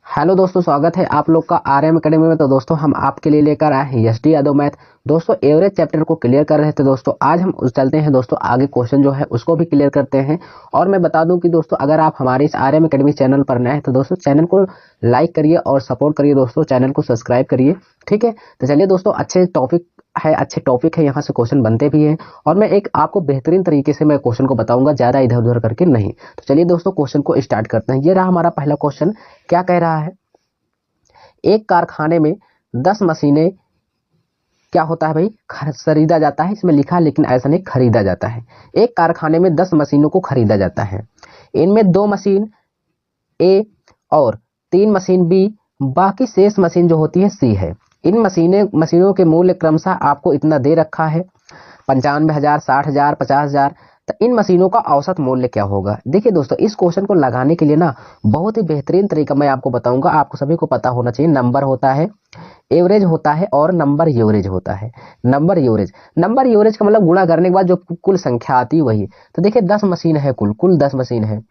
Hello दोस्तों, स्वागत है आप लोग का आरएम एकेडमी में। तो दोस्तों हम आपके लिए लेकर आए हैं एसडी यादव मैथ। दोस्तों एवरेज चैप्टर को क्लियर कर रहे थे दोस्तों, आज हम चलते हैं दोस्तों आगे क्वेश्चन जो है उसको भी क्लियर करते हैं। और मैं बता दूं कि दोस्तों अगर आप हमारे इस आरएम एकेडमी चैनल पर नए हैं तो दोस्तों चैनल को लाइक करिए और सपोर्ट करिए दोस्तों, चैनल को सब्सक्राइब करिए। ठीक है, तो चलिए दोस्तों, अच्छे टॉपिक है, यहाँ से क्वेश्चन बनते भी हैं और मैं एक आपको बेहतरीन तरीके से मैं क्वेश्चन को बताऊंगा, ज़्यादा इधर उधर करके नहीं। तो चलिए दोस्तों क्वेश्चन को स्टार्ट करते हैं। ये रहा हमारा पहला क्वेश्चन। क्या कह रहा है, एक कारखाने में 10 मशीनें क्या होता है भाई, खरीदा जाता है। इसमें लिखा है लेकिन ऐसा नहीं, खरीदा जाता है। एक कारखाने में 10 मशीनों को खरीदा जाता है। इनमें 2 मशीन ए और 3 मशीन बी, बाकी शेष मशीन जो होती है सी है। इन मशीनों के मूल्य क्रमशः आपको इतना दे रखा है, 95,000, 60,000, 50,000। तो इन मशीनों का औसत मूल्य क्या होगा। देखिए दोस्तों, इस क्वेश्चन को लगाने के लिए ना बहुत ही बेहतरीन तरीका मैं आपको बताऊंगा। आपको सभी को पता होना चाहिए, नंबर होता है, एवरेज होता है और नंबर एवरेज होता है। नंबर एवरेज का मतलब गुणा करने के बाद जो कुल संख्या आती है वही। तो देखिए 10 मशीन है, कुल 10 मशीन है।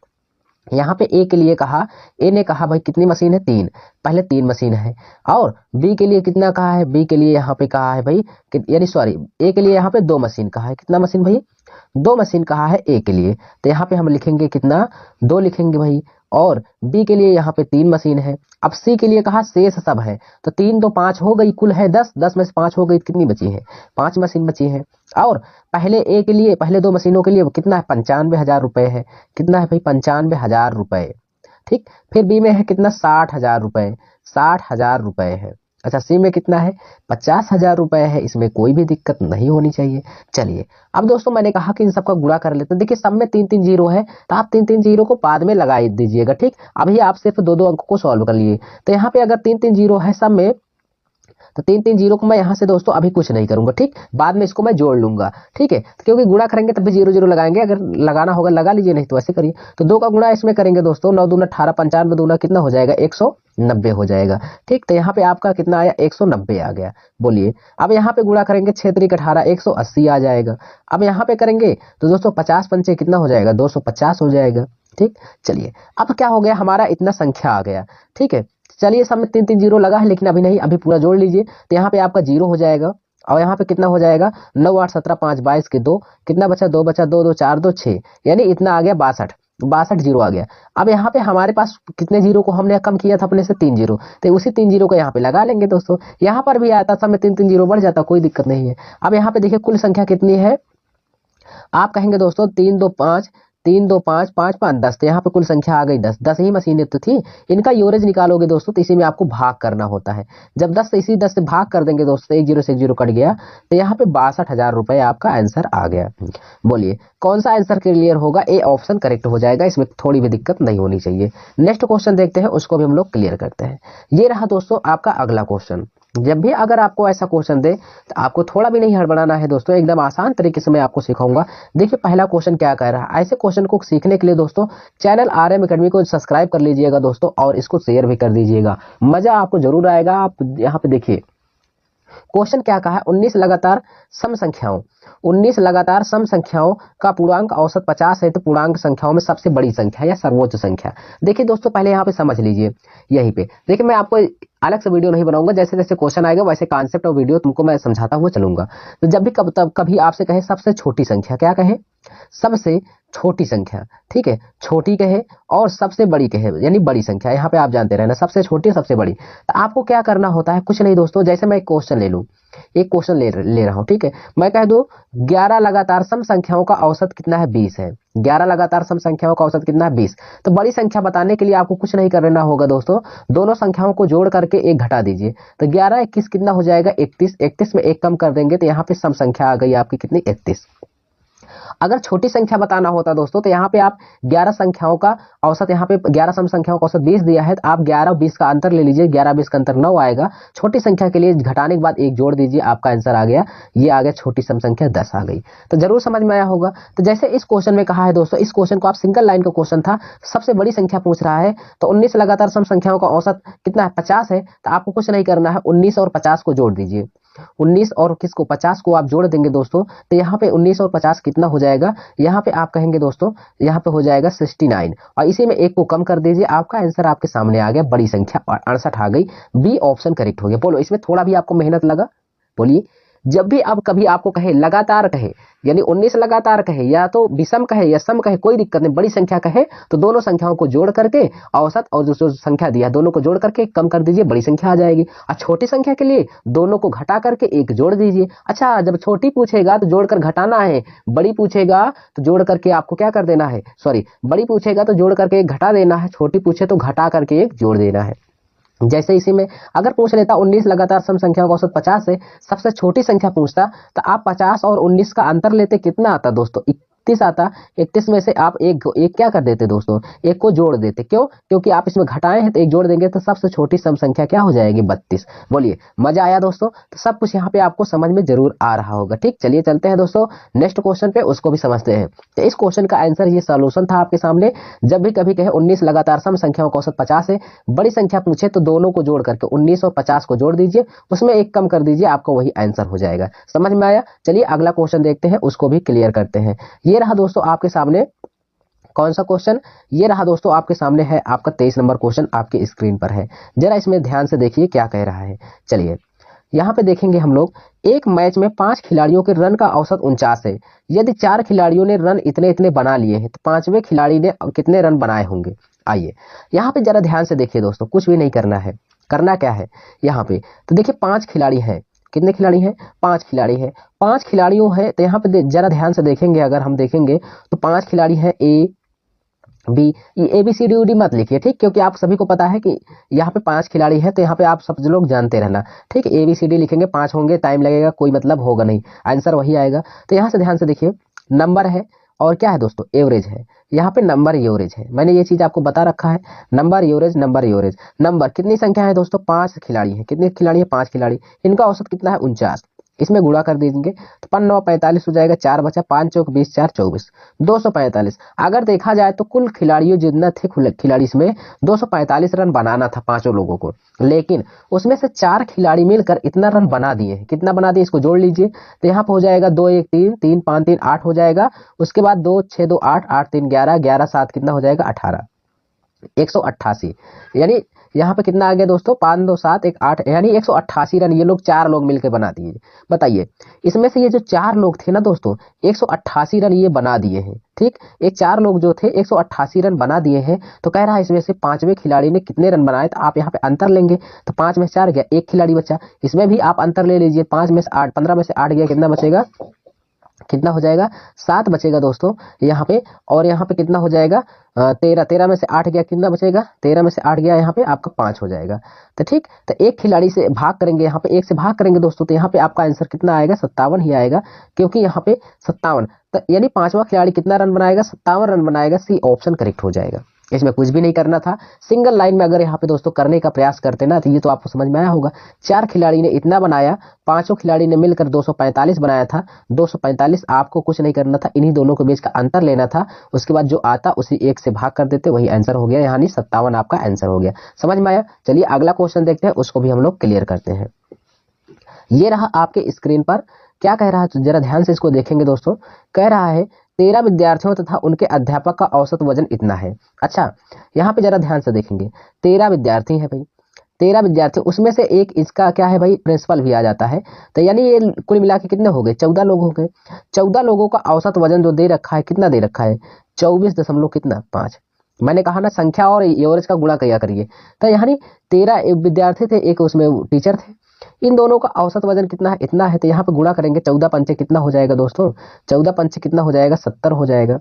यहाँ पे ए के लिए कहा, ए ने कहा भाई कितनी मशीन है, 3, पहले 3 मशीन है। और बी के लिए कितना कहा है, बी के लिए यहाँ पे कहा है भाई, यानी सॉरी, ए के लिए यहाँ पे 2 मशीन कहा है। कितना मशीन भाई, 2 मशीन कहा है ए के लिए। तो यहाँ पे हम लिखेंगे कितना, 2 लिखेंगे भाई। और बी के लिए यहाँ पे 3 मशीन है। अब सी के लिए कहा शेष सब है, तो 3 तो 5 हो गई, कुल है 10, 10 में से 5 हो गई, कितनी बची है, 5 मशीन बची है। और पहले ए के लिए, पहले 2 मशीनों के लिए कितना है, 95,000 रुपए है। कितना है भाई, 95,000 रुपए। ठीक, फिर बी में है कितना, 60,000 रुपए, 60,000 रुपए है। अच्छा, सी में कितना है, 50,000 रुपए है। इसमें कोई भी दिक्कत नहीं होनी चाहिए। चलिए अब दोस्तों मैंने कहा कि इन सबका गुणा कर लेते हैं। देखिए सब में 3-3 जीरो है, तो आप 3-3 जीरो को बाद में लगा दीजिएगा। ठीक, अभी आप सिर्फ 2-2 अंक को सॉल्व कर लिए। तो यहाँ पे अगर 3-3 जीरो है सब में, तो 3-3 जीरो को मैं यहाँ से दोस्तों अभी कुछ नहीं करूंगा। ठीक, बाद में इसको मैं जोड़ लूंगा। ठीक है, क्योंकि गुणा करेंगे तब भी 0-0 लगाएंगे, अगर लगाना होगा लगा लीजिए, नहीं तो ऐसे करिए। तो 2 का गुणा इसमें करेंगे दोस्तों, 9 दूना 18, 95 दूना कितना हो जाएगा, 190 हो जाएगा। ठीक, तो यहाँ पे आपका कितना आया, 190 आ गया। बोलिए, अब यहाँ पे गुणा करेंगे 6 3 18, 180 आ जाएगा। अब यहाँ पे करेंगे तो दोस्तों 50 पंचे कितना हो जाएगा, 250 हो जाएगा। ठीक, चलिए अब क्या हो गया, हमारा इतना संख्या आ गया। ठीक है, चलिए सब में 3-3 जीरो लगा है, लेकिन अभी नहीं, अभी पूरा जोड़ लीजिए। तो यहाँ पे आपका 0 हो जाएगा। और यहाँ पे कितना हो जाएगा, 9 8 17 5 22 के 2, कितना बचा, 2 बचा, 2 2 4 2 6, यानी इतना आ गया 62 जीरो आ गया। अब यहाँ पे हमारे पास कितने जीरो को हमने कम किया था अपने से, 3 जीरो। तो उसी 3 जीरो को यहाँ पे लगा लेंगे दोस्तों। यहाँ पर भी आता, सब में 3-3 जीरो बढ़ जाता, कोई दिक्कत नहीं है। अब यहाँ पे देखिए कुल संख्या कितनी है, आप कहेंगे दोस्तों 3 2 5, 3 2 5 5 5 10। तो यहाँ पे कुल संख्या आ गई 10, 10 ही मशीनें तो थी। इनका एवरेज निकालोगे दोस्तों तो इसी में आपको भाग करना होता है। जब 10 से इसी 10 से भाग कर देंगे दोस्तों, एक जीरो से एक जीरो कट गया, तो यहाँ पे 62,000 रुपए आपका आंसर आ गया। बोलिए कौन सा आंसर क्लियर होगा, ए ऑप्शन करेक्ट हो जाएगा, इसमें थोड़ी भी दिक्कत नहीं होनी चाहिए। नेक्स्ट क्वेश्चन देखते हैं, उसको भी हम लोग क्लियर करते हैं। ये रहा दोस्तों आपका अगला क्वेश्चन। जब भी अगर आपको ऐसा क्वेश्चन दे तो आपको थोड़ा भी नहीं हड़बड़ाना है दोस्तों, एकदम आसान तरीके से मैं आपको सिखाऊंगा। देखिए पहला क्वेश्चन क्या कह रहा है। ऐसे क्वेश्चन को सीखने के लिए दोस्तों चैनल आरएम एकेडमी को सब्सक्राइब कर लीजिएगा दोस्तों, और इसको शेयर भी कर दीजिएगा, मजा आपको जरूर आएगा। आप यहाँ पे देखिए क्वेश्चन क्या कहा है, 19 लगातार सम संख्याओं का पूर्णांक औसत 50 है, तो पूर्णांक संख्याओं में सबसे बड़ी संख्या या सर्वोच्च संख्या। देखिए दोस्तों पहले यहाँ पे समझ लीजिए, यहीं पे देखिए मैं आपको अलग से वीडियो नहीं बनाऊंगा, जैसे जैसे क्वेश्चन आएगा वैसे कॉन्सेप्ट और वीडियो तुमको मैं समझाता हुआ चलूंगा। तो जब भी कभी आपसे कहे सबसे छोटी संख्या, क्या कहे, सबसे छोटी संख्या, ठीक है, छोटी कहे और सबसे बड़ी कहे, यानी बड़ी संख्या। यहाँ पे आप जानते रहना सबसे छोटी सबसे बड़ी। तो आपको क्या करना होता है, कुछ नहीं दोस्तों, जैसे मैं एक क्वेश्चन ले लूं, एक क्वेश्चन ले रहा हूं, ठीक है, मैं कह दूं 11 लगातार सम संख्याओं का औसत कितना है, 20 है। 11 लगातार सम संख्याओं का औसत कितना है, 20। तो बड़ी संख्या बताने के लिए आपको कुछ नहीं करना होगा दोस्तों, दोनों संख्याओं को जोड़ करके एक घटा दीजिए। तो 11 21 कितना हो जाएगा, 31। 31 में एक कम कर देंगे तो यहाँ पे सम संख्या आ गई आपकी कितनी, 31। अगर छोटी संख्या बताना होता दोस्तों तो यहाँ पे आप 11 संख्याओं का औसत, यहाँ पे 11 सम संख्याओं का औसत 20 दिया है, तो आप 11 और 20 का अंतर ले लीजिए, 11 20 का अंतर 9 आएगा। छोटी संख्या के लिए घटाने के बाद एक जोड़ दीजिए, आपका आंसर आ गया, ये आ गया छोटी सम संख्या 10 आ गई। तो जरूर समझ में आया होगा। तो जैसे इस क्वेश्चन में कहा है दोस्तों, इस क्वेश्चन को आप सिंगल लाइन का क्वेश्चन था, सबसे बड़ी संख्या पूछ रहा है, तो 19 लगातार सम संख्याओं का औसत कितना है, 50 है। तो आपको कुछ नहीं करना है, 19 और 50 को जोड़ दीजिए। 19 और किसको 50 को आप जोड़ देंगे दोस्तों, तो यहाँ पे 19 और 50 कितना हो जाएगा, यहाँ पे आप कहेंगे दोस्तों, यहाँ पे हो जाएगा 69 और इसी में एक को कम कर दीजिए, आपका आंसर आपके सामने आ गया, बड़ी संख्या 68 आ गई। बी ऑप्शन करेक्ट हो गया। बोलो इसमें थोड़ा भी आपको मेहनत लगा? बोलिए। जब भी अब कभी आपको कहे लगातार कहे, यानी 19 लगातार कहे या तो विषम कहे या सम कहे, कोई दिक्कत नहीं, बड़ी संख्या कहे तो दोनों संख्याओं को जोड़ करके औसत और जो संख्या दिया दोनों को जोड़ करके कम कर दीजिए, बड़ी संख्या आ जाएगी। और छोटी संख्या के लिए दोनों को घटा करके एक जोड़ दीजिए। अच्छा, जब छोटी पूछेगा तो जोड़कर घटाना है, बड़ी पूछेगा तो जोड़ करके आपको क्या कर देना है, सॉरी बड़ी पूछेगा तो जोड़ करके एक घटा देना है, छोटी पूछे तो घटा करके एक जोड़ देना है। जैसे इसी में अगर पूछ लेता 19 लगातार सम संख्याओं का औसत 50 है, सबसे छोटी संख्या पूछता, तो आप 50 और 19 का अंतर लेते, कितना आता दोस्तों, 31 आता। 31 में से आप एक क्या कर देते दोस्तों, एक को जोड़ देते। क्यों? क्योंकि आप इसमें घटाए हैं तो एक जोड़ देंगे तो सबसे छोटी सम संख्या क्या हो जाएगी, 32। बोलिए मजा आया दोस्तों? तो सब कुछ यहाँ पे आपको समझ में जरूर आ रहा होगा। ठीक, चलिए चलते हैं दोस्तों नेक्स्ट क्वेश्चन पे, उसको भी समझते हैं। तो इस क्वेश्चन का आंसर, ये सोल्यूशन था आपके सामने। जब भी कभी कहे 19 लगातार सम संख्याओं का औसत 50 है, बड़ी संख्या पूछे तो दोनों को जोड़ करके 19 और 50 को जोड़ दीजिए, उसमें एक कम कर दीजिए, आपको वही आंसर हो जाएगा। समझ में आया? चलिए अगला क्वेश्चन देखते हैं, उसको भी क्लियर करते हैं। ये रहा दोस्तों आपके सामने कौन सा क्वेश्चन, ये रहा दोस्तों आपके सामने है आपका 23 नंबर क्वेश्चन, आपके स्क्रीन पर है। जरा इसमें ध्यान से देखिए क्या कह रहा है। चलिए यहाँ पे देखेंगे हम लोग, एक मैच में 5 खिलाड़ियों के रन का औसत 49 है। यदि 4 खिलाड़ियों ने रन इतने इतने बना लिए हैं, तो 5वें खिलाड़ी ने कितने रन बनाए होंगे। आइए यहाँ पे जरा ध्यान से देखिए दोस्तों, कुछ भी नहीं करना है। करना क्या है यहाँ पे, तो देखिए 5 खिलाड़ी हैं। कितने खिलाड़ी हैं? 5 खिलाड़ी हैं। 5 खिलाड़ियों हैं, तो यहाँ पे जरा ध्यान से देखेंगे, अगर हम देखेंगे तो 5 खिलाड़ी हैं, A B, A B C D D मत लिखिए, ठीक, क्योंकि आप सभी को पता है कि यहाँ पे 5 खिलाड़ी हैं, तो यहाँ पे आप सब लोग जानते रहना। ठीक, ए बी सी डी लिखेंगे, 5 होंगे, टाइम लगेगा, कोई मतलब होगा नहीं, आंसर वही आएगा। तो यहाँ से ध्यान से देखिए, नंबर है और क्या है दोस्तों, एवरेज है। यहाँ पे नंबर एवरेज है, मैंने ये चीज आपको बता रखा है, number average, number average. Number कितनी संख्या है दोस्तों, 5 खिलाड़ी हैं। कितने खिलाड़ी हैं? 5 खिलाड़ी। इनका औसत कितना है? 49। इसमें गुणा कर दीजिए तो 5 9 45 हो जाएगा, 4 बचा, 5 चौक 20, 4 24, 245। अगर देखा जाए तो कुल खिलाड़ियों जितना थे खिलाड़ी, इसमें 245 रन बनाना था पांचों लोगों को, लेकिन उसमें से 4 खिलाड़ी मिलकर इतना रन बना दिए हैं। कितना बना दिए, इसको जोड़ लीजिए, तो यहाँ पर हो जाएगा 2 1 3 3 5 3 8 हो जाएगा। उसके बाद 2 6 2 8 8 3 11 11 7 कितना हो जाएगा, 18, 188। यानी यहाँ पे कितना आ गया दोस्तों, 5 2 7 1 8, यानी 188 रन ये लोग 4 लोग मिलकर बना दिए। बताइए इसमें से ये जो 4 लोग थे ना दोस्तों, 188 रन ये बना दिए हैं। ठीक, एक 4 लोग जो थे 188 रन बना दिए हैं। तो कह रहा है इसमें से 5वें खिलाड़ी ने कितने रन बनाए, तो आप यहाँ पे अंतर लेंगे, तो 5 में से 4 गया, एक खिलाड़ी बचा, इसमें भी आप अंतर ले लीजिए, 5 में से 8, 15 में से 8 गया, कितना बचेगा, कितना हो जाएगा, 7 बचेगा दोस्तों यहाँ पे। और यहाँ पे कितना हो जाएगा, 13, 13 में से 8 गया, कितना बचेगा, 13 में से 8 गया, यहाँ पे आपका 5 हो जाएगा। तो ठीक, तो एक खिलाड़ी से भाग करेंगे, यहाँ पे 1 से भाग करेंगे दोस्तों, तो यहाँ पे आपका आंसर कितना आएगा, 57 ही आएगा, क्योंकि यहाँ पे 57, तो यानी 5वां खिलाड़ी कितना रन बनाएगा, 57 रन बनाएगा। सी ऑप्शन करेक्ट हो जाएगा। इसमें कुछ भी नहीं करना था, सिंगल लाइन में अगर यहाँ पे दोस्तों करने का प्रयास करते ना, तो ये तो आपको समझ में आया होगा। 4 खिलाड़ी ने इतना बनाया, 5 खिलाड़ी ने मिलकर 245 बनाया था। 245 आपको कुछ नहीं करना था, इन्हीं दोनों के बीच का अंतर लेना था, उसके बाद जो आता उसी 1 से भाग कर देते, वही आंसर हो गया, यानी 57 आपका आंसर हो गया। समझ में आया? चलिए अगला क्वेश्चन देखते हैं, उसको भी हम लोग क्लियर करते हैं। ये रहा आपके स्क्रीन पर, क्या कह रहा है जरा ध्यान से इसको देखेंगे दोस्तों। कह रहा है 13 विद्यार्थियों तथा उनके अध्यापक का औसत वजन इतना है। अच्छा, यहाँ पे जरा ध्यान से देखेंगे, 13 विद्यार्थी है भाई, 13 विद्यार्थी, उसमें से एक इसका क्या है भाई, प्रिंसिपल भी आ जाता है, तो यानी ये कुल मिला के कितने हो गए, 14 लोग हो गए। 14 लोगों का औसत वजन जो दे रखा है, कितना दे रखा है, 24 दशमलव कितना 5। मैंने कहा ना, संख्या और एवरेज का गुणा किया करिए, तो यानी 13 विद्यार्थी थे, एक उसमें टीचर थे, इन दोनों का औसत वजन कितना है, इतना है। तो यहाँ पे गुणा करेंगे, 14 पंचे कितना हो जाएगा दोस्तों, 14 पंचे कितना हो जाएगा, 70 हो जाएगा।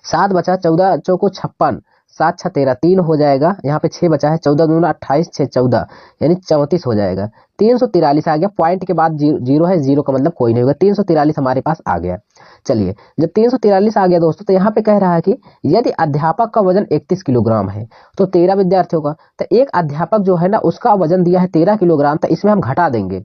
7 बचा, 14 चौको 56, 7 6 13, 3 हो जाएगा। यहाँ पे 6 बचा है, 14 दूना 28, 6 14, यानी 34 हो जाएगा। 343 आ गया, पॉइंट के बाद जीरो है, जीरो का मतलब कोई नहीं होगा, 343 हमारे पास आ गया। चलिए जब 343 आ गया दोस्तों, तो यहाँ पे कह रहा है कि यदि अध्यापक का वजन 31 किलोग्राम है, तो 13 विद्यार्थियों का, तो एक अध्यापक जो है ना, उसका वजन दिया है 13 किलोग्राम, तो इसमें हम घटा देंगे।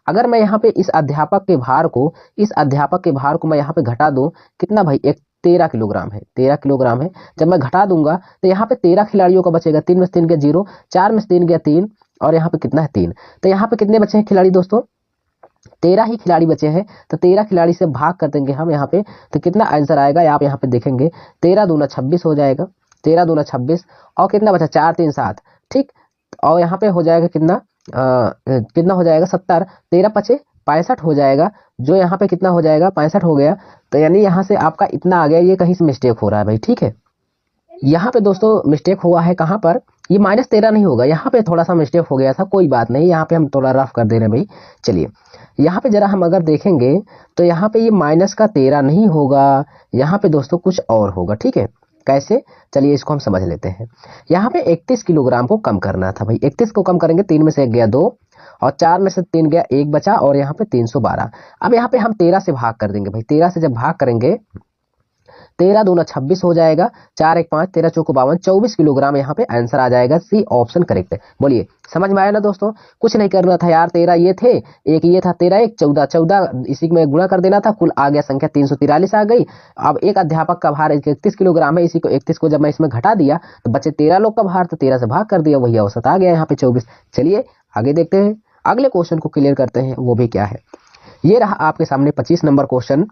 अगर मैं यहाँ पे इस अध्यापक के भार को मैं यहाँ पे घटा दूं, कितना भाई, 13 किलोग्राम है, 13 किलोग्राम है। जब मैं घटा दूंगा तो यहाँ पे 13 खिलाड़ियों का बचेगा, 3 में से 3 गया 0, 4 में से 3 गया 3, और यहाँ पे कितना है 3। तो यहाँ पे कितने बचे हैं खिलाड़ी दोस्तों, 13 ही खिलाड़ी बचे हैं, तो 13 खिलाड़ी से भाग कर देंगे हम यहाँ पे, तो कितना आंसर आएगा आप यहाँ पे देखेंगे, 13 दूना 26 हो जाएगा, 13 दूना 26, और कितना बचा 4 3 7, ठीक। और यहाँ पे हो जाएगा कितना कितना हो जाएगा 70, 13 पचे 65 हो जाएगा, जो यहाँ पे कितना हो जाएगा 65 हो गया। तो यानी यहाँ से आपका इतना आ गया, ये कहीं से मिस्टेक हो रहा है भाई, ठीक है। यहाँ पे दोस्तों मिस्टेक हुआ है कहाँ पर, ये -13 नहीं होगा, यहाँ पे थोड़ा सा मिस्टेक हो गया था, कोई बात नहीं, यहाँ पे हम थोड़ा रफ कर दे रहे हैं भाई। चलिए यहाँ पे जरा हम अगर देखेंगे तो यहाँ पे ये -13 नहीं होगा, यहाँ पे दोस्तों कुछ और होगा, ठीक है। कैसे, चलिए इसको हम समझ लेते हैं। यहाँ पे 31 किलोग्राम को कम करना था भाई, 31 को कम करेंगे, 3 में से 1 गया 2, और 4 में से 3 गया 1 बचा, और यहाँ पे 312। अब यहाँ पे हम 13 से भाग कर देंगे भाई, 13 से जब भाग करेंगे 13 दूना 26 हो जाएगा, 4 1 5, 13 चौको 52, 24 किलोग्राम यहाँ पे आंसर आ जाएगा, सी ऑप्शन करेक्ट है। बोलिए समझ में आया ना दोस्तों, कुछ नहीं करना था यार, 13 ये थे, एक ये था, 13 1 14, 14 इसी में गुणा कर देना था, कुल आ गया संख्या 343 आ गई। अब एक अध्यापक का भार 31 किलोग्राम है, इसी को 31 को जब मैं इसमें घटा दिया तो बचे 13 लोग का भार, तो 13 से भाग कर दिया, वही औसत आ गया यहाँ पे 24। चलिए आगे देखते हैं, अगले क्वेश्चन को क्लियर करते हैं, वो भी क्या है। ये रहा आपके सामने 25 नंबर क्वेश्चन,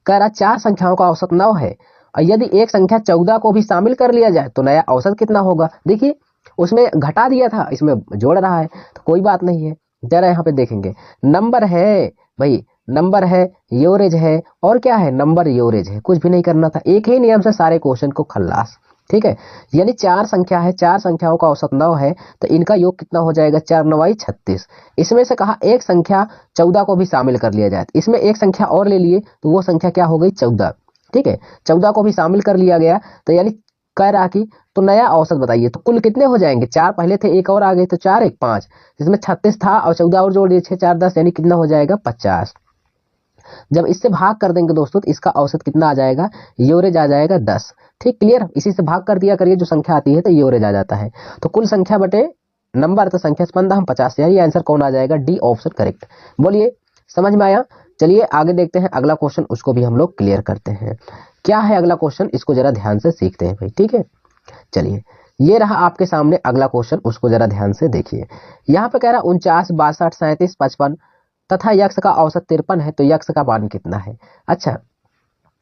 कह रहा 4 संख्याओं का औसत 9 है, और यदि एक संख्या 14 को भी शामिल कर लिया जाए तो नया औसत कितना होगा। देखिए उसमें घटा दिया था, इसमें जोड़ रहा है, तो कोई बात नहीं है। जरा यहाँ पे देखेंगे, नंबर है भाई, नंबर है, एवरेज है, और क्या है, नंबर एवरेज है, कुछ भी नहीं करना था, एक ही नियम से सारे क्वेश्चन को खल्लास, ठीक है। यानी 4 संख्या है, 4 संख्याओं का औसत 9 है, तो इनका योग कितना हो जाएगा, 4 9 36। इसमें से कहा एक संख्या 14 को भी शामिल कर लिया जाए, इसमें एक संख्या और ले लिए तो वो संख्या क्या हो गई 14, ठीक है। 14 को भी शामिल कर लिया गया, तो यानी कह रहा कि तो नया औसत बताइए, तो कुल कितने हो जाएंगे, 4 पहले थे, एक और आ गए, तो 4 1 5, जिसमें 36 था और 14 और जोड़ दिए, 6 4 10, यानी कितना हो जाएगा 50। जब इससे भाग कर देंगे दोस्तों तो इसका औसत कितना आ जाएगा, एवरेज आ जाएगा 10, ठीक क्लियर। इसी से भाग कर दिया करिए, जो संख्या आती है तो एवरेज आ जाता है, तो कुल संख्या बटे नंबर, तो संख्या स्पंदा हम 50, यानी आंसर कौन आ जाएगा, डी ऑप्शन करेक्ट। बोलिए समझ में आया। चलिए आगे देखते हैं अगला क्वेश्चन, उसको भी हम लोग क्लियर करते हैं। क्या है अगला क्वेश्चन, इसको जरा ध्यान से सीखते हैं भाई, ठीक है। चलिए ये रहा आपके सामने अगला क्वेश्चन, उसको जरा ध्यान से देखिए। यहाँ पे कह रहा 49 62 37 55 तथा यक्ष का औसत 53 है, तो यक्ष का मान कितना है। अच्छा,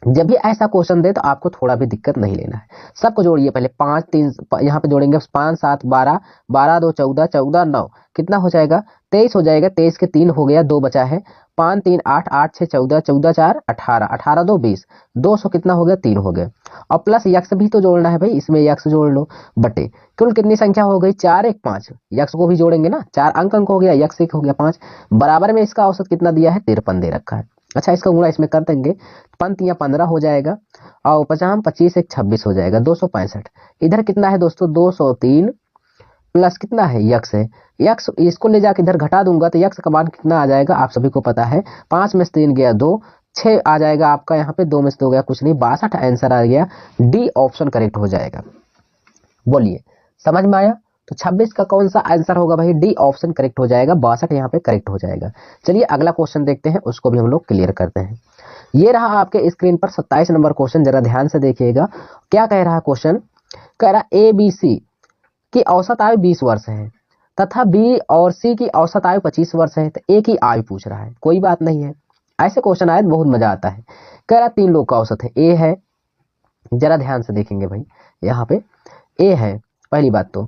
जब भी ऐसा क्वेश्चन दे तो आपको थोड़ा भी दिक्कत नहीं लेना है, सबको जोड़िए पहले, 5 3 यहाँ पे जोड़ेंगे, 5 7 12, 12 2 14, 14 9, कितना हो जाएगा 23 हो जाएगा, 23 के 3 हो गया, 2 बचा है, 5 3 8, 8 6 14, 14 4 18, 18 2 20, 200 कितना हो गया 3 हो गया, और प्लस यक्ष भी तो जोड़ना है भाई, इसमें यक्ष जोड़ लो, बटे कुल कितनी संख्या हो गई 4 1 5, यक्ष को भी जोड़ेंगे ना, 4 अंक हो गया, यक्ष 1 हो गया 5, बराबर में इसका औसत कितना दिया है 53 दे रखा है। अच्छा, इसका गुणा इसमें कर देंगे, 5 15 हो जाएगा, और 50 25 1 26 हो जाएगा, 265। इधर कितना है दोस्तों 203, प्लस कितना है यक्ष है, यक्ष इसको ले जाकर इधर घटा दूंगा तो यक्ष का मान कितना आ जाएगा, आप सभी को पता है, 5 में से 3 गया 2, 6 आ जाएगा आपका यहाँ पे, 2 में से 2 गया कुछ नहीं, 62 आंसर आ गया, डी ऑप्शन करेक्ट हो जाएगा। बोलिए समझ में आया। तो 26 का कौन सा आंसर होगा भाई, डी ऑप्शन करेक्ट हो जाएगा, 62 यहाँ पे करेक्ट हो जाएगा। चलिए अगला क्वेश्चन देखते हैं, उसको भी हम लोग क्लियर करते हैं। ये रहा आपके स्क्रीन पर 27 नंबर क्वेश्चन, जरा ध्यान से देखिएगा। क्या कह रहा है क्वेश्चन, कह रहा ए बी सी की औसत आयु 20 वर्ष है तथा बी और सी की औसत आयु 25 वर्ष है, तो ए की आयु पूछ रहा है। कोई बात नहीं है, ऐसे क्वेश्चन आए तो बहुत मजा आता है। कह रहा 3 लोग का औसत है, ए है, जरा ध्यान से देखेंगे भाई, यहाँ पे ए है, पहली बात तो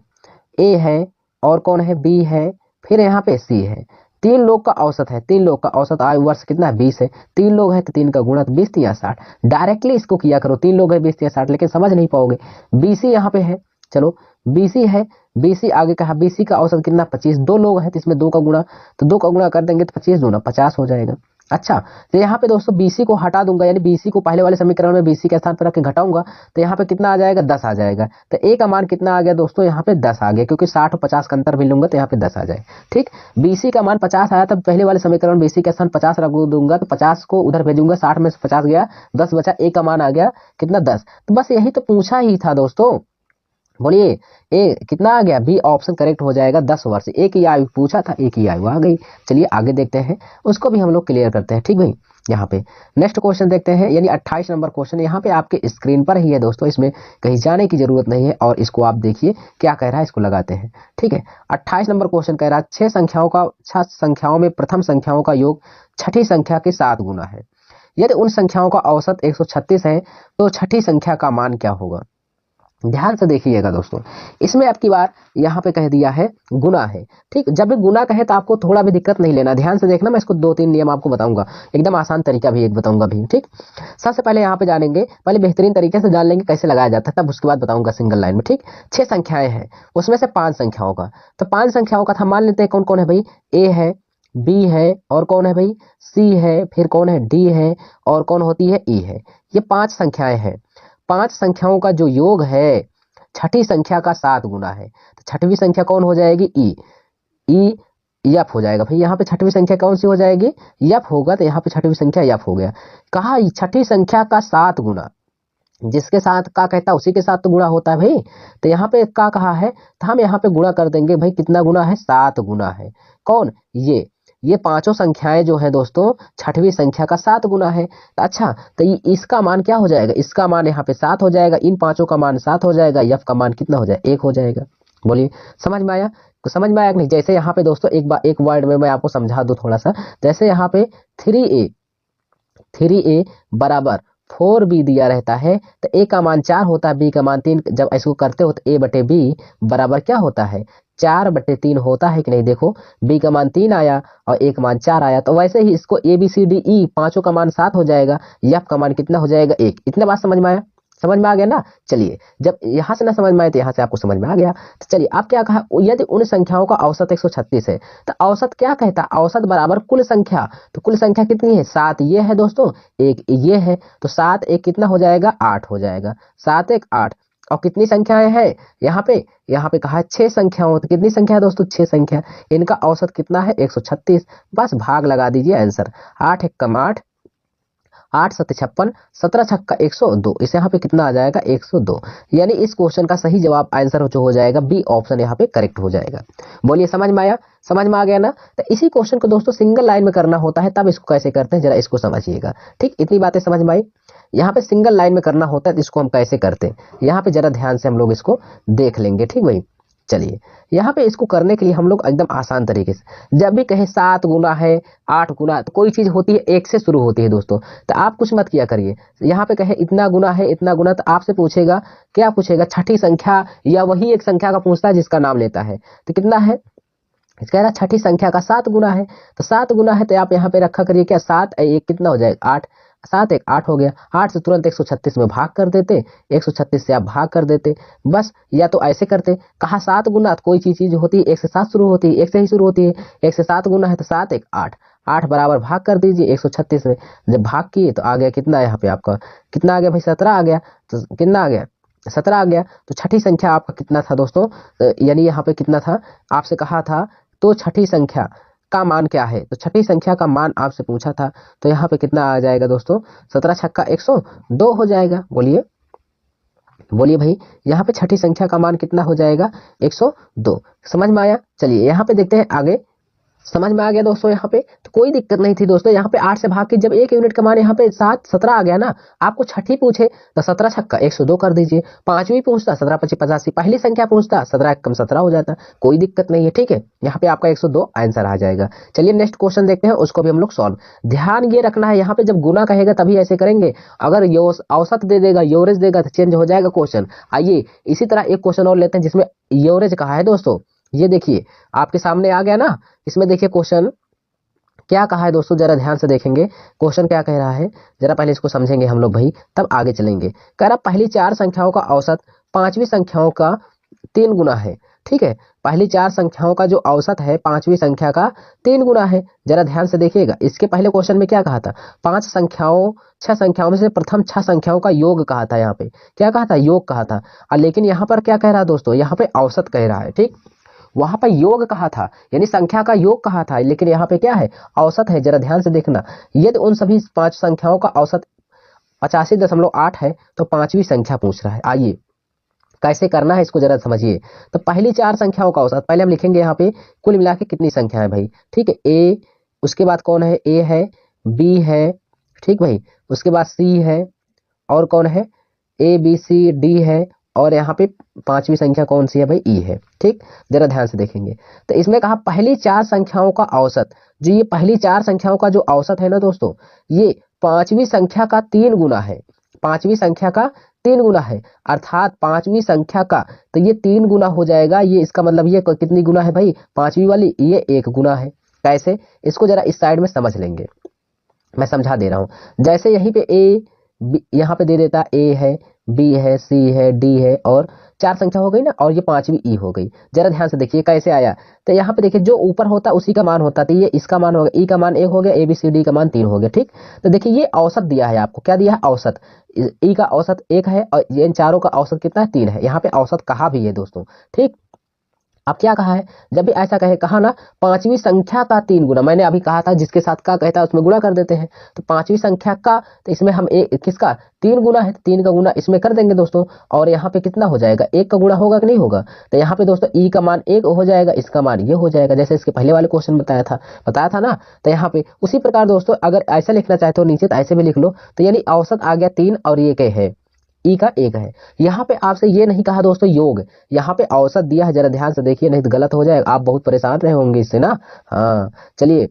ए है, और कौन है बी है, फिर यहाँ पे सी है, 3 लोग का औसत है, 3 लोग का औसत आयु वर्ष कितना है 20 है, 3 लोग है तो 3 का गुणा, तो 20 3 60, डायरेक्टली इसको किया करो, 3 लोग है 20 3 60, लेकिन समझ नहीं पाओगे। बीसी यहाँ पे है, चलो बीसी है, बीसी आगे कहा, बीसी का औसत कितना 25, 2 लोग हैं तो इसमें 2 का गुणा, तो 2 का गुणा कर देंगे तो 25 दूना 50 हो जाएगा। अच्छा, तो यहाँ पे दोस्तों बीसी को हटा दूंगा, यानी बीसी को पहले वाले समीकरण में बीसी के स्थान पर रख के घटाऊंगा, तो यहाँ पे कितना आ जाएगा 10 आ जाएगा, तो ए का मान कितना आ गया दोस्तों, यहाँ पे 10 आ गया, क्योंकि 60 और 50 का अंतर भी लूंगा तो यहाँ पे 10 आ जाए, ठीक। बीसी का मान 50 आया, तब पहले वाले समीकरण बीसी के स्थान 50 रख दूंगा, तो 50 को उधर भेजूंगा, 60 में से 50 गया, 10 बचा, ए का मान आ गया कितना 10। तो बस यही तो पूछा ही था दोस्तों, बोलिए ए कितना आ गया, बी ऑप्शन करेक्ट हो जाएगा 10 वर्ष। एक ही आयु पूछा था, एक ही आयु आ गई। चलिए आगे देखते हैं, उसको भी हम लोग क्लियर करते हैं। ठीक भाई, यहाँ पे नेक्स्ट क्वेश्चन देखते हैं, यानी 28 नंबर क्वेश्चन यहाँ पे आपके स्क्रीन पर ही है दोस्तों, इसमें कहीं जाने की जरूरत नहीं है। और इसको आप देखिए क्या कह रहा है, इसको लगाते हैं। ठीक है, 28 नंबर क्वेश्चन कह रहा है 6 संख्याओं में प्रथम संख्याओं का योग छठी संख्या के 7 गुना है। यदि उन संख्याओं का औसत 136 है तो छठी संख्या का मान क्या होगा। ध्यान से देखिएगा दोस्तों, इसमें आपकी बार यहाँ पे कह दिया है गुना है। ठीक, जब भी गुना कहे तो आपको थोड़ा भी दिक्कत नहीं लेना, ध्यान से देखना। मैं इसको 2-3 नियम आपको बताऊंगा, एकदम आसान तरीका भी एक बताऊंगा भी। ठीक, सबसे पहले यहाँ पे जानेंगे, पहले बेहतरीन तरीके से जान लेंगे कैसे लगाया जाता है, तब उसके बाद बताऊंगा सिंगल लाइन में। ठीक, 6 संख्याएं हैं, उसमें से 5 संख्याओं का, तो 5 संख्याओं का था, मान लेते हैं कौन कौन है भाई, ए है, बी है, और कौन है भाई, सी है, फिर कौन है, डी है, और कौन होती है, ई है। ये 5 संख्याएं हैं। 5 संख्याओं का जो योग है छठी संख्या का 7 गुना है, तो छठवीं संख्या कौन हो जाएगी, ई। ई यफ हो जाएगा भाई, यहाँ पे छठवीं संख्या कौन सी हो जाएगी, यफ होगा, तो यहाँ पे छठवीं संख्या यफ हो गया। कहा छठी संख्या का 7 गुना, जिसके साथ का कहता है उसी के साथ तो गुणा होता है भाई, तो यहाँ पे का कहा है, तो हम यहाँ पे गुणा कर देंगे भाई, कितना गुना है, 7 गुना है। कौन, ये पांचों संख्याएं जो है दोस्तों छठवीं संख्या का 7 गुना है। तो अच्छा, तो इसका मान क्या हो जाएगा, इसका मान यहाँ पे 7 हो जाएगा, इन पांचों का मान 7 हो जाएगा, यफ का मान कितना हो जाएगा, 1 हो जाएगा। बोलिए समझ में आया, तो समझ में आया कि नहीं। जैसे यहाँ पे दोस्तों एक वर्ड में मैं आपको समझा दूं थोड़ा सा, जैसे यहाँ पे 3a बराबर 4b दिया रहता है, तो a का मान 4 होता है, b का मान 3। जब इसको करते हो तो a बटे b बराबर क्या होता है, 4/3 होता है कि नहीं। देखो b का मान 3 आया और a का मान 4 आया, तो वैसे ही इसको a b c d e पांचों का मान 7 हो जाएगा, f का मान कितना हो जाएगा, 1। इतने बात समझ में आया, समझ में आ गया ना। चलिए, जब यहां से ना समझ में आए तो यहां से आपको समझ में आ गया। तो चलिए आप क्या कहा, यदि उन संख्याओं का औसत 136 है, तो औसत क्या कहता है, औसत बराबर कुल संख्या। तो कुल संख्या कितनी है, 7 ये है दोस्तों, 1 ये है, तो 7 1 कितना हो जाएगा, 8 हो जाएगा। 7 1 8। और कितनी संख्याएं हैं यहाँ पे कहा है 6 संख्याओं, तो कितनी संख्या है दोस्तों, 6 संख्या। इनका औसत कितना है, 136। बस भाग लगा दीजिए, आंसर 8 1 कम 8, 8 7 56, 17 छक्का 102। इस यहाँ पे कितना आ जाएगा, 102। यानी इस क्वेश्चन का सही जवाब आंसर जो हो जाएगा बी ऑप्शन यहाँ पे करेक्ट हो जाएगा। बोलिए समझ में आया, समझ में आ गया ना। तो इसी क्वेश्चन को दोस्तों सिंगल लाइन में करना होता है, तब इसको कैसे करते हैं जरा इसको समझिएगा। ठीक, इतनी बातें समझ में आई। यहाँ पे सिंगल लाइन में करना होता है, तो इसको हम कैसे करते हैं, यहाँ पे जरा ध्यान से हम लोग इसको देख लेंगे। ठीक भाई, चलिए यहाँ पे इसको करने के लिए हम लोग एकदम आसान तरीके से, जब भी कहे 7 गुना है, 8 गुना, तो कोई चीज होती है 1 से शुरू होती है दोस्तों, तो आप कुछ मत किया करिए। यहाँ पे कहे इतना गुना है, इतना गुना, तो आपसे पूछेगा क्या पूछेगा, छठी संख्या या वही एक संख्या का पूछता है जिसका नाम लेता है। तो कितना है, कह रहा छठी संख्या का 7 गुना है, तो 7 गुना है, तो आप यहाँ पे रखा करिए क्या, 7 1 कितना हो जाएगा, 8। 7 1 8 हो गया, 8 से तुरंत 136 में भाग कर देते, 136 से आप भाग कर देते बस। या तो ऐसे करते, कहा 7 गुना, तो कोई चीज होती है 1 से 7 शुरू होती है, 1 से ही शुरू होती है, 1 से 7 गुना है तो 7 1 8, 8 बराबर भाग कर दीजिए 136 में। जब भाग किए तो आ गया कितना, यहाँ पे आपका कितना आ गया भाई, 17 आ गया। तो कितना आ गया, 17 आ गया। तो छठी संख्या आपका कितना था दोस्तों, यानी यहाँ पे कितना था, आपसे कहा था तो छठी संख्या का मान क्या है, तो छठी संख्या का मान आपसे पूछा था, तो यहाँ पे कितना आ जाएगा दोस्तों, 17 छक्का 102 हो जाएगा। बोलिए बोलिए भाई, यहाँ पे छठी संख्या का मान कितना हो जाएगा, 102। समझ में आया। चलिए यहाँ पे देखते हैं आगे, समझ में आ गया दोस्तों। यहाँ पे तो कोई दिक्कत नहीं थी दोस्तों, यहाँ पे 8 से भाग के जब एक यूनिट का मान यहाँ पे 7 17 आ गया ना, आपको छठी पूछे तो 17 छक्का 102 कर दीजिए। पांचवी पूछता 17 25 85, पहली संख्या पूछता 17 1 कम 17 हो जाता, कोई दिक्कत नहीं है। ठीक है, यहाँ पे आपका 102 आंसर आ जाएगा। चलिए नेक्स्ट क्वेश्चन देखते हैं, उसको भी हम लोग सॉल्व। ध्यान ये रखना है, यहाँ पे जब गुना कहेगा तभी ऐसे करेंगे, अगर औसत दे देगा, योरेज देगा, तो चेंज हो जाएगा क्वेश्चन। आइए इसी तरह एक क्वेश्चन और लेते हैं जिसमें योरेज कहा है दोस्तों। ये देखिए आपके सामने आ गया ना, इसमें देखिए क्वेश्चन क्या कहा है दोस्तों, जरा ध्यान से देखेंगे क्वेश्चन क्या कह रहा है, जरा पहले इसको समझेंगे हम लोग भाई, तब आगे चलेंगे। कह रहा पहली 4 संख्याओं का औसत पांचवी संख्याओं का 3 गुना है। ठीक है, पहली 4 संख्याओं का जो औसत है पांचवी संख्या का 3 गुना है। जरा ध्यान से देखिएगा, इसके पहले क्वेश्चन में क्या कहा था, 6 संख्याओं में से प्रथम 6 संख्याओं का योग कहा था, यहाँ पे क्या कहा था, योग कहा था। और लेकिन यहाँ पर क्या कह रहा है दोस्तों, यहाँ पे औसत कह रहा है। ठीक, वहां पर योग कहा था यानी संख्या का योग कहा था, लेकिन यहाँ पे क्या है, औसत है। जरा ध्यान से देखना, यदि उन सभी 5 संख्याओं का औसत 85.8 है, तो पांचवी संख्या पूछ रहा है। आइए कैसे करना है इसको जरा समझिए। तो पहली 4 संख्याओं का औसत पहले हम लिखेंगे यहाँ पे कुल मिला के कितनी संख्या है भाई, ठीक है। ए, उसके बाद कौन है, ए है, बी है, ठीक भाई, उसके बाद सी है, और कौन है, ए बी सी डी है, और यहाँ पे 5वीं संख्या कौन सी है भाई, ई है, ठीक। जरा ध्यान से देखेंगे तो इसमें कहा पहली 4 संख्याओं का औसत, जो ये पहली 4 संख्याओं का जो औसत है ना दोस्तों, ये 5वीं संख्या का 3 गुना है, 5वीं संख्या का 3 गुना है, अर्थात 5वीं संख्या का, तो ये 3 गुना हो जाएगा, ये इसका मतलब ये कितनी गुना है भाई, 5वीं वाली, ये 1 गुना है। कैसे, इसको जरा इस साइड में समझ लेंगे, मैं समझा दे रहा हूं। जैसे यहीं पे ए, यहाँ पे दे देता ए है, बी है, सी है, डी है, और 4 संख्या हो गई ना, और ये 5वीं ई हो गई। जरा ध्यान से देखिए कैसे आया, तो यहाँ पे देखिए जो ऊपर होता उसी का मान होता, तो ये इसका मान होगा, ई का मान 1 हो गया, ए बी सी डी का मान 3 हो गया, ठीक। तो देखिए ये औसत दिया है आपको, क्या दिया है, औसत। ई का औसत 1 है, और इन चारों का औसत कितना है, 3 है। यहाँ पे औसत कहा भी है दोस्तों, ठीक। अब क्या कहा है, जब भी ऐसा कहा ना 5वीं संख्या का 3 गुना, मैंने अभी कहा था जिसके साथ का कहता है उसमें गुणा कर देते हैं, तो 5वीं संख्या का, तो इसमें हम किसका 3 गुना है, 3 का गुना इसमें कर देंगे दोस्तों, और यहाँ पे कितना हो जाएगा, 1 का गुणा होगा कि नहीं होगा, तो यहाँ पे दोस्तों ई का मान 1 हो जाएगा, इसका मान ये हो जाएगा, जैसे इसके पहले वाले क्वेश्चन बताया था ना। तो यहाँ पे उसी प्रकार दोस्तों अगर ऐसा लिखना चाहते हो नीचे, तो ऐसे भी लिख लो, तो यानी औसत आ गया 3 और ये क्या है, ई का 1 है। यहाँ पे आपसे ये नहीं कहा दोस्तों योग, यहाँ पे औसत दिया है, जरा ध्यान से देखिए नहीं तो गलत हो जाएगा, आप बहुत परेशान रहे होंगे इससे ना। हाँ चलिए,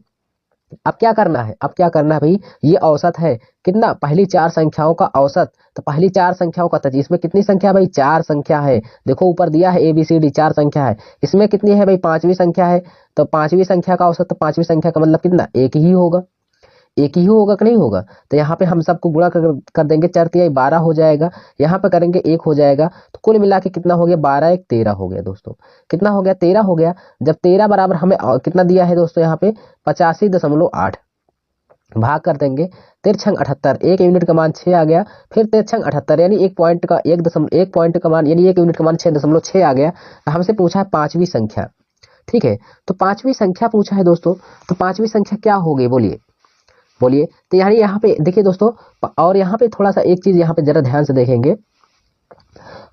अब क्या करना है, अब क्या करना है भाई, ये औसत है कितना, पहली 4 संख्याओं का औसत, तो पहली 4 संख्याओं का, तो इसमें कितनी संख्या भाई, 4 संख्या है, देखो ऊपर दिया है ए बी सी डी 4 संख्या है, इसमें कितनी है भाई, 5वीं संख्या है, तो 5वीं संख्या का औसत, तो 5वीं संख्या का मतलब कितना, 1 ही होगा, 1 ही होगा कि नहीं होगा, तो यहाँ पे हम सबको गुणा कर देंगे, 4 तिहाई 12 हो जाएगा, यहाँ पे करेंगे 1 हो जाएगा, तो कुल मिला के कितना हो गया, 12 1 13 हो गया दोस्तों, कितना हो गया, 13 हो गया। जब 13 बराबर हमें कितना दिया है दोस्तों, यहाँ पे 85.8 भाग कर देंगे, 13 छंग 78, 1 यूनिट का मान 6 आ गया, फिर 13 छंग 78 यानी 1 पॉइंट का 1 पॉइंट का मान, यानी 1 यूनिट का मान 6.6 आ गया। हमसे पूछा है 5वीं संख्या, ठीक है, तो 5वीं संख्या पूछा है दोस्तों, तो 5वीं संख्या क्या होगी बोलिए, बोलिए। तो यानी यहाँ पे देखिए दोस्तों, और यहाँ पे थोड़ा सा एक चीज यहाँ पे जरा ध्यान से देखेंगे,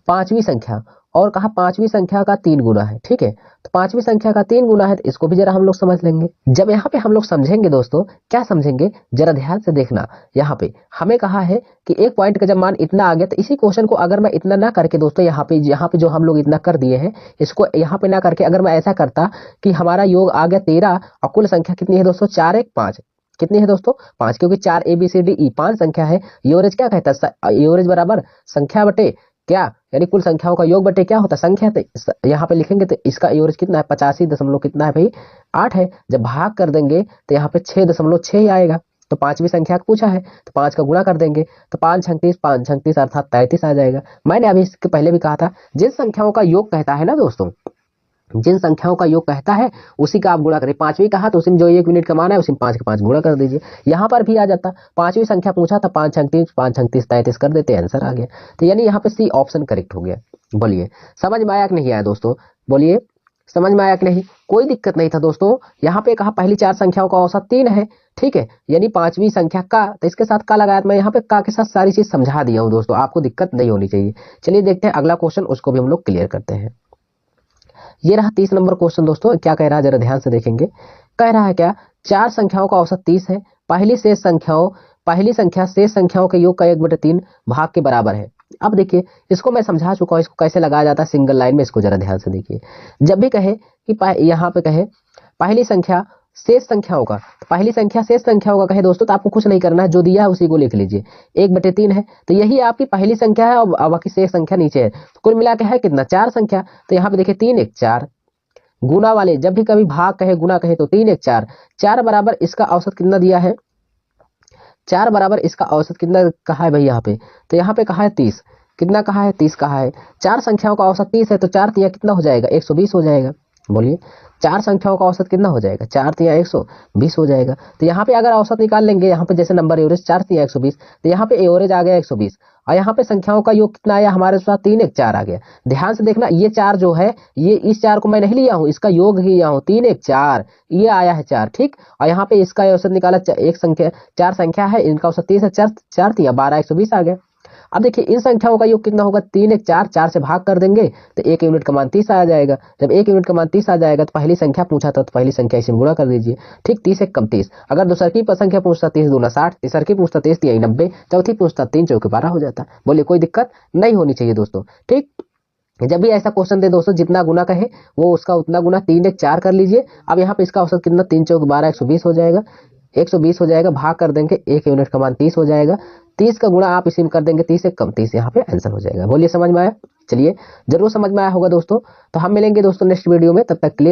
5वीं संख्या, और कहा 5वीं संख्या का 3 गुना है, ठीक है, तो 5वीं संख्या का 3 गुना है, तो इसको भी जरा हम लोग समझ लेंगे। जब यहाँ पे हम लोग समझेंगे दोस्तों, क्या समझेंगे, जरा ध्यान से देखना। यहाँ पे हमें कहा है कि 1 पॉइंट का जब मान इतना आ गया, तो इसी क्वेश्चन को अगर मैं इतना ना करके दोस्तों, यहाँ पे जो हम लोग इतना कर दिए हैं, इसको यहाँ पे ना करके अगर मैं ऐसा करता कि हमारा योग आ गया 13, और कुल संख्या कितनी है दोस्तों, 4 1 5, कितनी है दोस्तों, 5, क्योंकि 4 ए बी सी डी ई 5 संख्या है। एवरेज क्या कहता है, एवरेज बराबर संख्या बटे क्या, यानी कुल संख्याओं का योग बटे क्या होता है, संख्या। तो यहाँ पे लिखेंगे तो इसका एवरेज कितना है, 85 दशमलव कितना है भाई, 8 है। जब भाग कर देंगे तो यहाँ पे 6.6 ही आएगा, तो 5वीं संख्या का पूछा है, तो 5 का गुणा कर देंगे, तो 5 36 5 36 अर्थात 33 आ जाएगा। मैंने अभी इसके पहले भी कहा था, जिन संख्याओं का योग कहता है ना दोस्तों, जिन संख्याओं का योग कहता है उसी का आप गुणा करें। 5वीं कहा तो उसमें जो 1 यूनिट का मान है उसी में 5 के 5 गुणा कर दीजिए। यहाँ पर भी आ जाता, 5वीं संख्या पूछा था, 5 36 5 36 33 कर देते, आंसर आ गया। तो यानी यहाँ पे सी ऑप्शन करेक्ट हो गया। बोलिए समझ में आया कि नहीं आया दोस्तों, बोलिए समझ में आया कि नहीं, कोई दिक्कत नहीं था दोस्तों। यहाँ पे कहा पहली 4 संख्याओं का औसत 3 है, ठीक है, यानी 5वीं संख्या का, तो इसके साथ का लगाया, मैं यहाँ पे का के साथ सारी चीज समझा दिया हूँ दोस्तों, आपको दिक्कत नहीं होनी चाहिए। चलिए देखते हैं अगला क्वेश्चन, उसको भी हम लोग क्लियर करते हैं। ये रहा 30 नंबर क्वेश्चन दोस्तों, क्या कह रहा है जरा ध्यान से देखेंगे। कह रहा है क्या, 4 संख्याओं का औसत 30 है, पहली संख्या शेष संख्याओं के योग का 1/3 भाग के बराबर है। अब देखिए इसको मैं समझा चुका हूं, इसको कैसे लगाया जाता है सिंगल लाइन में, इसको जरा ध्यान से देखिए। जब भी कहे कि यहाँ पे कहे पहली संख्या शेष संख्याओं का, तो पहली संख्या शेष संख्याओं का कहे दोस्तों, तो आपको कुछ नहीं करना है, जो दिया है उसी को लिख लीजिए, 1/3 है, तो यही आपकी पहली संख्या है, और बाकी शेष संख्या नीचे है। तो कुल मिला के है कितना, 4 संख्या, तो यहाँ पे देखिए 3 1 4 गुना वाले, जब भी कभी भाग कहे गुना कहे तो 3 1 4, 4 बराबर इसका औसत कितना दिया है, 4 बराबर इसका औसत कितना कहा है भाई यहाँ पे, तो यहाँ पे कहा है 30, कितना कहा है 30 कहा है। 4 संख्याओं का औसत 30 है, तो 4 तिया कितना हो जाएगा, 120 हो जाएगा। बोलिए 4 संख्याओं का औसत कितना हो जाएगा, 4 तिया 120 हो जाएगा। तो यहाँ पे अगर औसत निकाल लेंगे, यहाँ पे जैसे नंबर एवरेज 4 तिया 120, तो यहाँ पे एवरेज आ गया 120, और यहाँ पे संख्याओं का योग कितना आया हमारे साथ, 3 1 4 आ गया। ध्यान से देखना, ये 4 जो है, ये इस 4 को मैं नहीं लिया हूँ, इसका योग ही लिया हूँ, 3 1 4 ये आया है 4, ठीक। और यहाँ पे इसका औसत निकाला, एक संख्या 4 संख्या है, इनका औसत 30 है, 4 तिया 12 120 आ गया। अब देखिए इन संख्याओं का योग कितना होगा, 3 1 4, 4 से भाग कर देंगे तो 1 यूनिट का मान 30 आ जाएगा। जब 1 यूनिट का मान 30 आ जाएगा तो पहली संख्या पूछा था तो पहली संख्या इसे गुणा कर दीजिए। ठीक, 30 1 कम 30। अगर दूसर की संख्या पूछता 30 दूना 60, तीसर की पूछता 30 3 90, चौथी पूछता 3 चौके 12 हो जाता। बोलिए कोई दिक्कत नहीं होनी चाहिए दोस्तों। ठीक, जब भी ऐसा क्वेश्चन दे दोस्तों जितना गुना कहे वो उसका उतना गुना, 3 1 4 कर लीजिए। अब यहाँ पे इसका औसत कितना, 3 चौक 12 120 हो जाएगा। 120 हो जाएगा, भाग कर देंगे 1 यूनिट का मान 30 हो जाएगा। 30 का गुणा आप इसी में कर देंगे 30 से कम 30, यहाँ पे आंसर हो जाएगा। बोलिए समझ में आया? चलिए जरूर समझ में आया होगा दोस्तों। तो हम मिलेंगे दोस्तों नेक्स्ट वीडियो में, तब तक के लिए